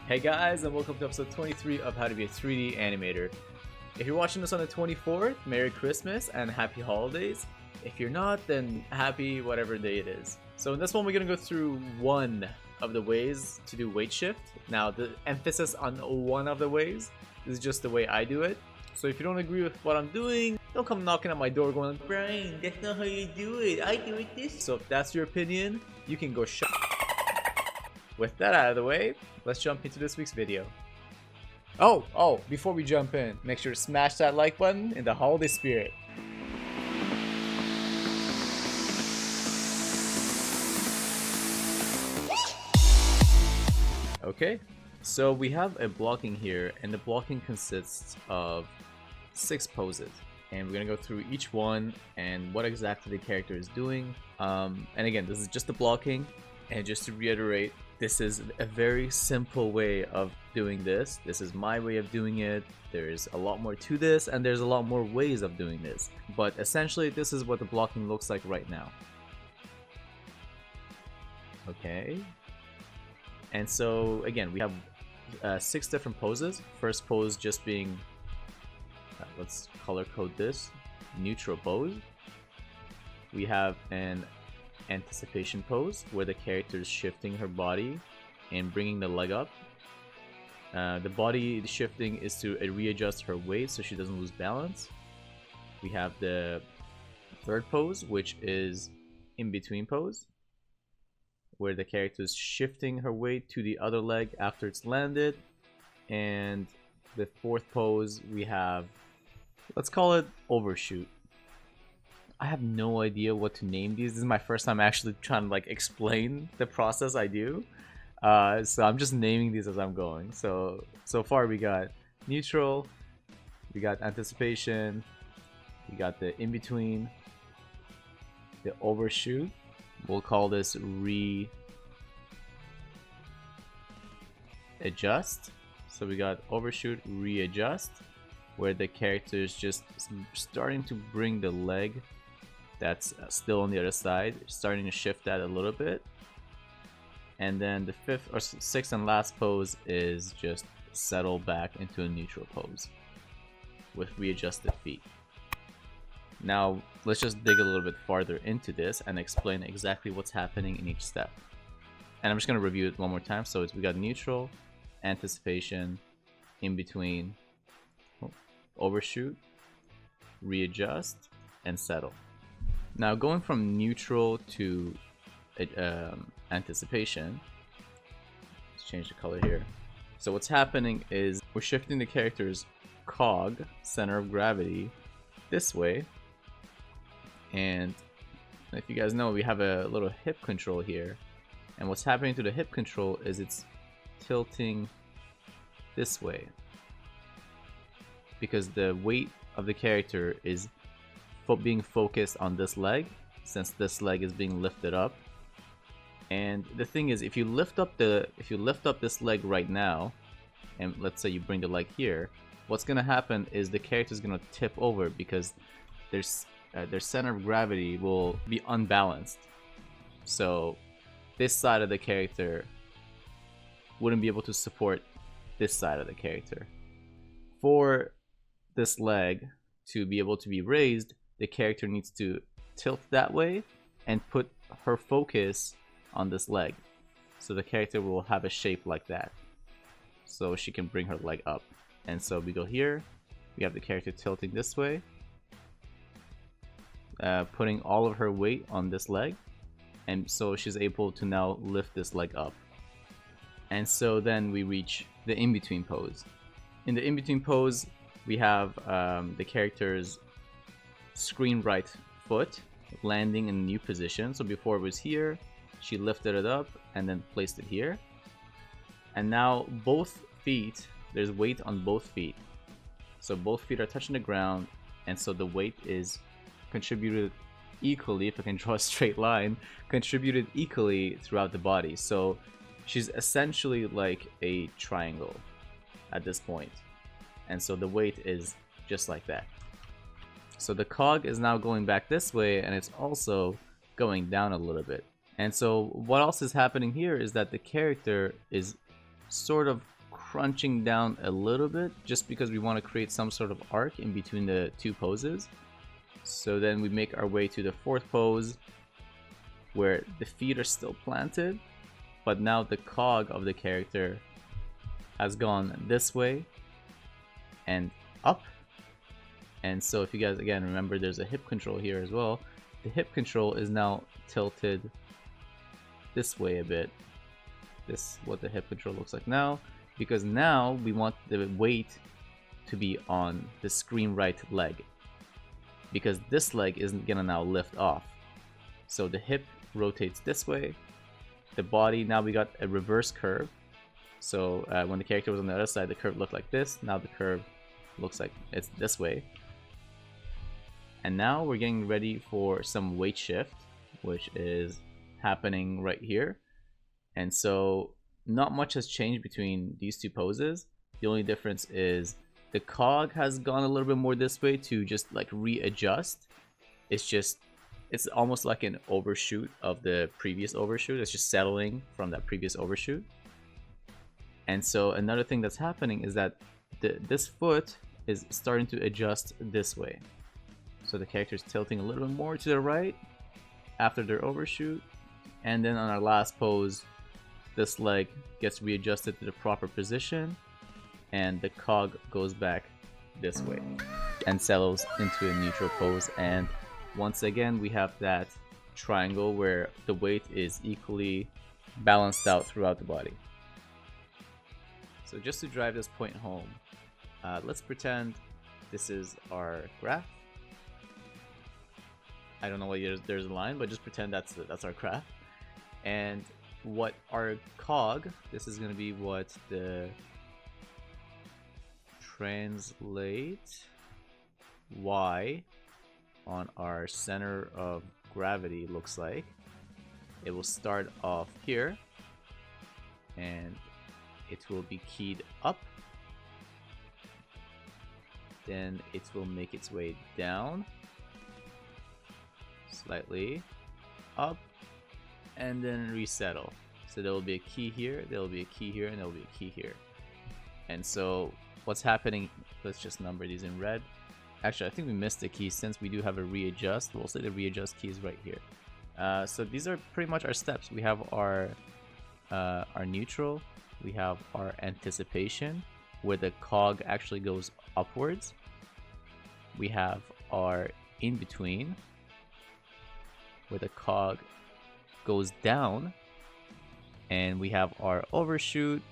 Hey guys, and welcome to episode 23 of How to Be a 3D Animator. If you're watching this on the 24th, Merry Christmas and Happy Holidays. If you're not, then happy whatever day it is. So in this one, we're going to go through one of the ways to do weight shift. Now, the emphasis on one of the ways. This is just the way I do it. So if you don't agree with what I'm doing, don't come knocking at my door going, Brian, that's not how you do it. I do it this. So if that's your opinion, you can go shut. With that out of the way, let's jump into this week's video. Oh, before we jump in, make sure to smash that like button in the holiday spirit. Okay, so we have a blocking here, and the blocking consists of 6 poses. And we're gonna go through each one and what exactly the character is doing. And again, this is just the blocking, and just to reiterate, this is a very simple way of doing this. This is my way of doing it. There's a lot more to this, and there's a lot more ways of doing this. But essentially, this is what the blocking looks like right now. Okay. And so, again, we have 6 different poses. First pose just being, let's color code this, neutral pose. We have an anticipation pose where the character is shifting her body and bringing the leg up. The body shifting is to readjust her weight so she doesn't lose balance. We have the third pose, which is in between pose, where the character is shifting her weight to the other leg after it's landed. And the fourth pose we have, let's call it overshoot. I have no idea what to name these. This is my first time actually trying to explain the process I do. So I'm just naming these as I'm going. So far we got neutral, we got anticipation, we got the in-between, the overshoot. We'll call this readjust. So we got overshoot, readjust, where the character is just starting to bring the leg that's still on the other side, starting to shift that a little bit. And then the fifth or sixth and last pose is just settle back into a neutral pose with readjusted feet. Now let's just dig a little bit farther into this and explain exactly what's happening in each step. And I'm just going to review it one more time. So we got neutral, anticipation, in between, overshoot, readjust, and settle. Now going from neutral to anticipation, let's change the color here. So what's happening is we're shifting the character's cog, center of gravity, this way. And if you guys know, we have a little hip control here. And what's happening to the hip control is it's tilting this way, because the weight of the character is being focused on this leg, since this leg is being lifted up. And the thing is, if you lift up this leg right now, and let's say you bring the leg here, what's gonna happen is the character is gonna tip over because their center of gravity will be unbalanced. So this side of the character wouldn't be able to support this side of the character. For this leg to be able to be raised, the character needs to tilt that way and put her focus on this leg. So the character will have a shape like that, so she can bring her leg up. And so we go here, we have the character tilting this way, putting all of her weight on this leg, and so she's able to now lift this leg up. And so then we reach the in-between pose. In the in-between pose, we have the character's screen right foot landing in a new position. So before it was here, she lifted it up and then placed it here. And now both feet, there's weight on both feet. So both feet are touching the ground, and so the weight is contributed equally, if I can draw a straight line, contributed equally throughout the body. So she's essentially like a triangle at this point. And so the weight is just like that. So the cog is now going back this way, and it's also going down a little bit. And so what else is happening here is that the character is sort of crunching down a little bit just because we want to create some sort of arc in between the two poses. So then we make our way to the fourth pose where the feet are still planted, but now the cog of the character has gone this way and up. And so if you guys again remember, there's a hip control here as well. The hip control is now tilted this way a bit. This is what the hip control looks like now, because now we want the weight to be on the screen right leg, because this leg isn't gonna now lift off. So the hip rotates this way. The body, now we got a reverse curve. So when the character was on the other side, the curve looked like this. Now the curve looks like it's this way. And now we're getting ready for some weight shift, which is happening right here. And so not much has changed between these two poses. The only difference is the cog has gone a little bit more this way to just like readjust. It's almost like an overshoot of the previous overshoot. It's just settling from that previous overshoot. And so another thing that's happening is that this foot is starting to adjust this way. So the character is tilting a little bit more to the right after their overshoot. And then on our last pose, this leg gets readjusted to the proper position and the cog goes back this way and settles into a neutral pose. And once again, we have that triangle where the weight is equally balanced out throughout the body. So just to drive this point home, let's pretend this is our graph. I don't know why there's a line, but just pretend that's our graph. And what our cog, this is going to be what the translate y on our center of gravity looks like. It will start off here and it will be keyed up, then it will make its way down slightly, up, and then resettle. So there will be a key here, there will be a key here, and there will be a key here. And so what's happening, let's just number these in red. Actually, I think we missed a key since we do have a readjust. We'll say the readjust key is right here. So these are pretty much our steps. We have our neutral, we have our anticipation, where the cog actually goes upwards. We have our in-between, where the cog goes down, and we have our overshoot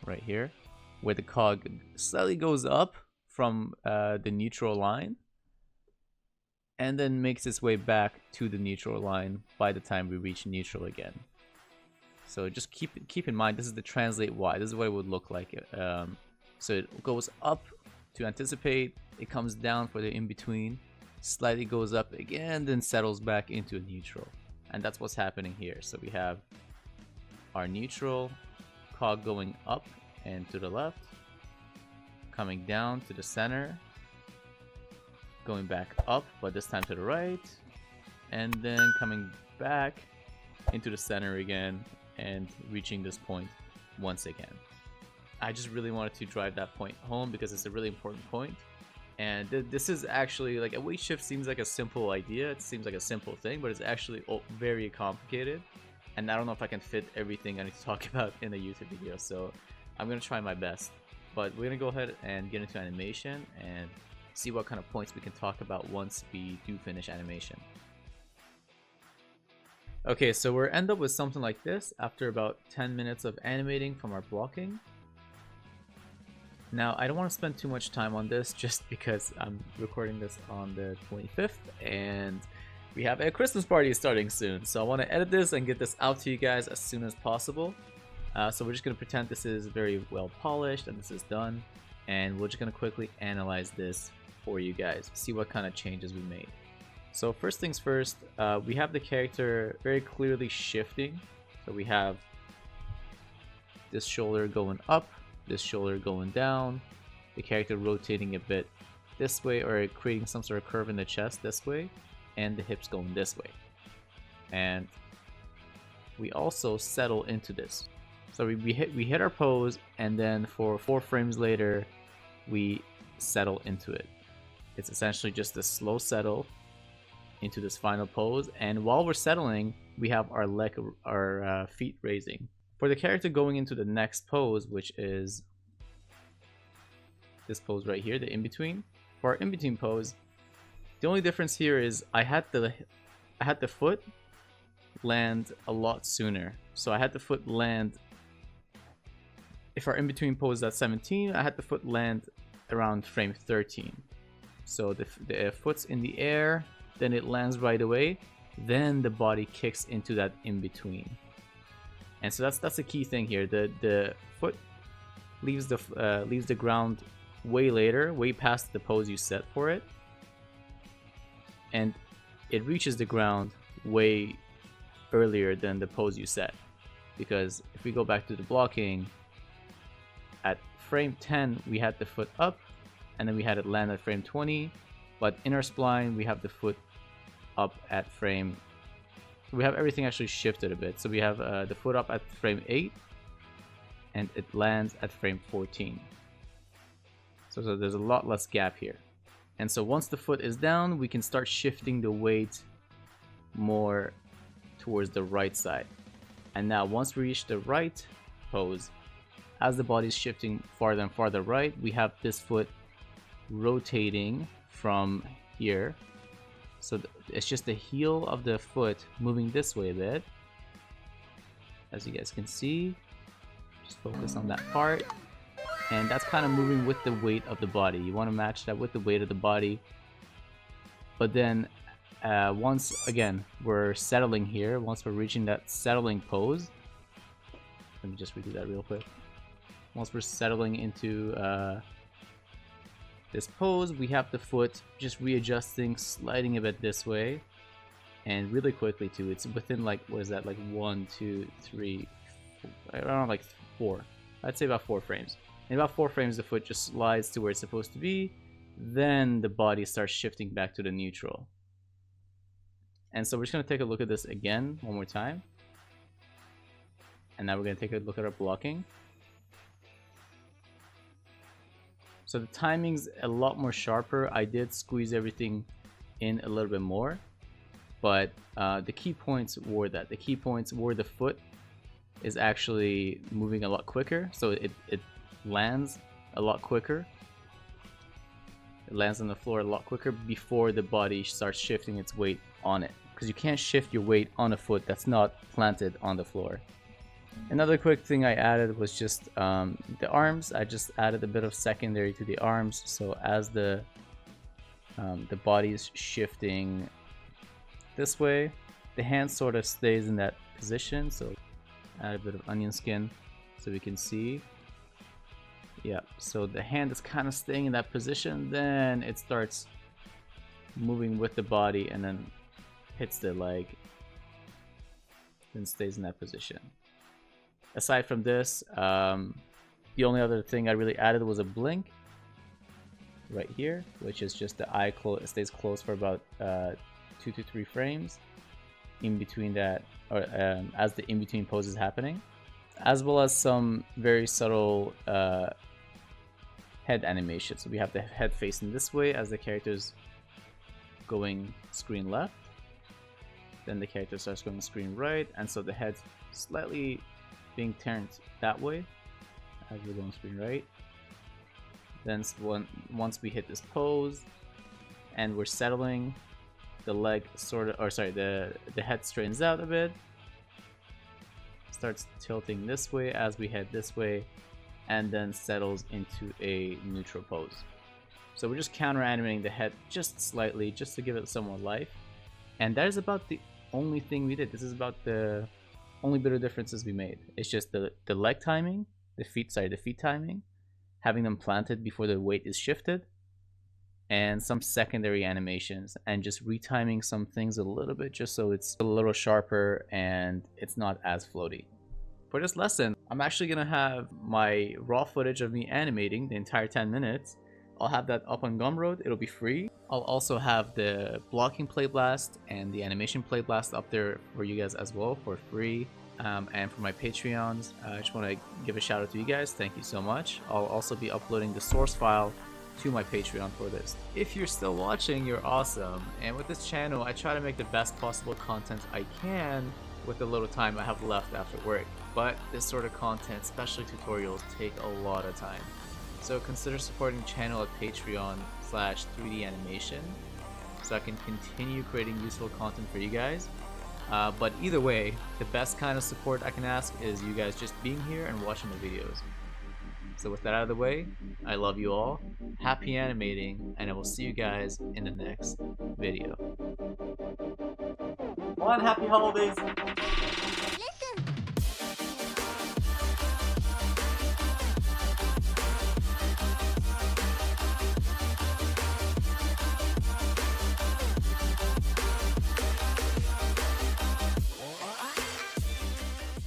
right here, where the cog slightly goes up from the neutral line and then makes its way back to the neutral line by the time we reach neutral again. So just keep in mind, this is the translate Y. This is what it would look like. So it goes up to anticipate, it comes down for the in-between, slightly goes up again, then settles back into a neutral. And that's what's happening here. So we have our neutral, cog going up and to the left, coming down to the center, going back up, but this time to the right, and then coming back into the center again and reaching this point once again. I just really wanted to drive that point home because it's a really important point. And this is actually like a weight shift seems like a simple idea, it seems like a simple thing, but it's actually very complicated. And I don't know if I can fit everything I need to talk about in a YouTube video, so I'm gonna try my best. But we're gonna go ahead and get into animation and see what kind of points we can talk about once we do finish animation. Okay, so we'll end up with something like this after about 10 minutes of animating from our blocking. Now, I don't want to spend too much time on this just because I'm recording this on the 25th and we have a Christmas party starting soon. So I want to edit this and get this out to you guys as soon as possible. So we're just going to pretend this is very well polished and this is done. And we're just going to quickly analyze this for you guys, see what kind of changes we made. So first things first, we have the character very clearly shifting. So we have this shoulder going up, this shoulder going down, the character rotating a bit this way or creating some sort of curve in the chest this way, and the hips going this way. And we also settle into this. So we hit our pose, and then for 4 frames later, we settle into it. It's essentially just a slow settle into this final pose, and while we're settling, we have our feet raising. For the character going into the next pose, which is this pose right here, the in-between. For our in-between pose, the only difference here is I had the foot land a lot sooner. So I had the foot land, if our in-between pose is at 17, I had the foot land around frame 13. So the foot's in the air, then it lands right away, then the body kicks into that in-between. And so that's a key thing here. The foot leaves the ground way later, way past the pose you set for it, and it reaches the ground way earlier than the pose you set. Because if we go back to the blocking, at frame 10 we had the foot up, and then we had it land at frame 20, but in our spline we have the foot up at frame, we have everything actually shifted a bit. So we have the foot up at frame 8, and it lands at frame 14. So there's a lot less gap here. And so once the foot is down, we can start shifting the weight more towards the right side. And now once we reach the right pose, as the body is shifting farther and farther right, we have this foot rotating from here. So it's just the heel of the foot moving this way a bit. As you guys can see, just focus on that part. And that's kind of moving with the weight of the body. You want to match that with the weight of the body. But then once, again, we're settling here, once we're reaching that settling pose, let me just redo that real quick. Once we're settling into this pose, we have the foot just readjusting, sliding a bit this way, and really quickly too. It's within like, what is that, like 1, 2, 3, around like 4. I'd say about 4 frames. In about 4 frames, the foot just slides to where it's supposed to be. Then the body starts shifting back to the neutral. And so we're just going to take a look at this again one more time. And now we're going to take a look at our blocking. So the timing's a lot more sharper. I did squeeze everything in a little bit more. But the key points were that. The key points were the foot is actually moving a lot quicker. So it lands a lot quicker. It lands on the floor a lot quicker before the body starts shifting its weight on it. Because you can't shift your weight on a foot that's not planted on the floor. Another quick thing I added was just the arms. I just added a bit of secondary to the arms. So as the body's shifting this way, the hand sort of stays in that position. So add a bit of onion skin so we can see. Yeah, so the hand is kind of staying in that position, then it starts moving with the body and then hits the leg, then stays in that position. Aside from this, the only other thing I really added was a blink right here, which is just the eye stays closed for about 2 to 3 frames in between that, or as the in-between pose is happening, as well as some very subtle head animation. So we have the head facing this way as the character's going screen left, then the character starts going screen right, and so the head's slightly being turned that way as we're going screen right. Then once we hit this pose and we're settling, the leg sort of, or sorry, the head straightens out a bit, starts tilting this way as we head this way, and then settles into a neutral pose. So we're just counter animating the head just slightly, just to give it some more life. And that is about the only thing we did. This is about the only bit of differences we made. It's just the leg timing, the feet timing, having them planted before the weight is shifted, and some secondary animations, and just retiming some things a little bit just so it's a little sharper and it's not as floaty. For this lesson, I'm actually gonna have my raw footage of me animating the entire 10 minutes I'll have that up on Gumroad. It'll be free. I'll also have the blocking playblast and the animation playblast up there for you guys as well for free. And for my Patreons, I just want to give a shout out to you guys. Thank you so much. I'll also be uploading the source file to my Patreon for this. If you're still watching, you're awesome. And with this channel, I try to make the best possible content I can with the little time I have left after work. But this sort of content, especially tutorials, take a lot of time. So consider supporting the channel at Patreon/3D Animation so I can continue creating useful content for you guys. But either way, the best kind of support I can ask is you guys just being here and watching the videos. So with that out of the way, I love you all, happy animating, and I will see you guys in the next video. One, happy holidays!